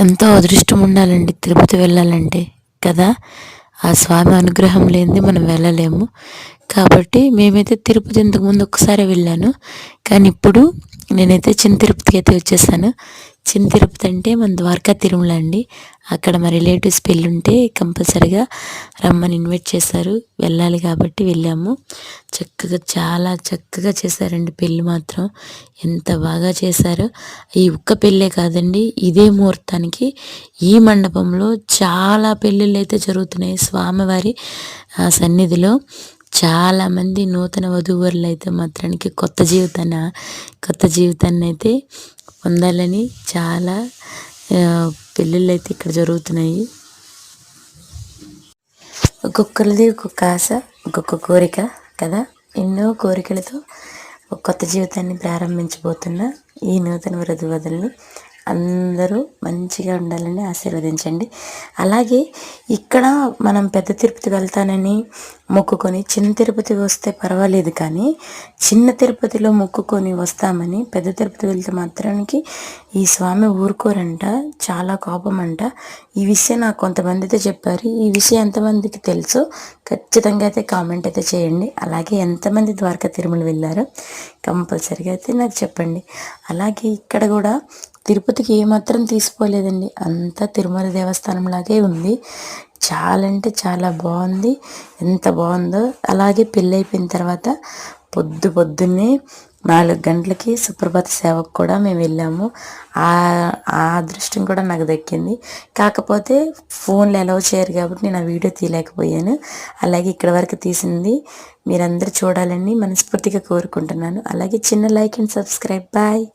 ఎంతో అదృష్టం ఉండాలండి తిరుపతి వెళ్ళాలంటే కదా. ఆ స్వామి అనుగ్రహం లేనిదే మనం వెళ్ళలేము. కాబట్టి మేమైతే తిరుపతి ఇంతకుముందు ఒక్కసారే వెళ్ళాను. కానీ ఇప్పుడు నేనైతే చిన్న తిరుపతికి అయితే వచ్చేసాను. చిన్న తిరుపతి అంటే మన ద్వారకా తిరుమల అండి. అక్కడ మా రిలేటివ్స్ పెళ్ళుంటే కంపల్సరీగా రమ్మని ఇన్వైట్ చేశారు. వెళ్ళాలి కాబట్టి వెళ్ళాము. చక్కగా చాలా చక్కగా చేశారండి పెళ్ళి మాత్రం. ఎంత బాగా చేశారో. ఈ ఒక్క పెళ్ళే కాదండి, ఇదే ముహూర్తానికి ఈ మండపంలో చాలా పెళ్ళిళ్ళైతే జరుగుతున్నాయి స్వామివారి సన్నిధిలో. చాలామంది నూతన వధూవరులు అయితే మాత్రానికి కొత్త జీవితాన్ని అయితే పొందాలని చాలా పెళ్ళిళ్ళు అయితే ఇక్కడ జరుగుతున్నాయి. ఒక్కొక్కరిది ఒక్కొక్క ఆశ, ఒక్కొక్క కోరిక కదా. ఎన్నో కోరికలతో ఒక కొత్త జీవితాన్ని ప్రారంభించబోతున్న ఈ నూతన వధూవరుల్ని అందరూ మంచిగా ఉండాలని ఆశీర్వదించండి. అలాగే ఇక్కడ మనం పెద్ద తిరుపతి వెళ్తానని మొక్కుకొని చిన్న తిరుపతి వస్తే పర్వాలేదు, కానీ చిన్న తిరుపతిలో మొక్కుకొని వస్తామని పెద్ద తిరుపతి వెళ్తే మాత్రానికి ఈ స్వామి ఊరుకోరంట, చాలా కోపం అంట. ఈ విషయం నాకు కొంతమంది అయితే చెప్పారు. ఈ విషయం ఎంతమందికి తెలుసో ఖచ్చితంగా అయితే కామెంట్ అయితే చేయండి. అలాగే ఎంతమంది ద్వారకా తిరుమల వెళ్ళారో కంపల్సరీగా అయితే నాకు చెప్పండి. అలాగే ఇక్కడ కూడా తిరుపతికి ఏమాత్రం తీసిపోలేదండి, అంతా తిరుమల దేవస్థానం లాగే ఉంది. చాలా అంటే చాలా బాగుంది. ఎంత బాగుందో. అలాగే పెళ్ళి అయిపోయిన తర్వాత పొద్దున్నే 4 గంటలకి సుప్రభాత సేవకు కూడా మేము వెళ్ళాము. ఆ అదృష్టం కూడా నాకు దక్కింది. కాకపోతే ఫోన్లు అలౌ చేయరు కాబట్టి నేను ఆ వీడియో తీయలేకపోయాను. అలాగే ఇక్కడ వరకు తీసింది మీరందరూ చూడాలని మనస్ఫూర్తిగా కోరుకుంటున్నాను. అలాగే చిన్న లైక్ అండ్ సబ్స్క్రైబ్. బాయ్.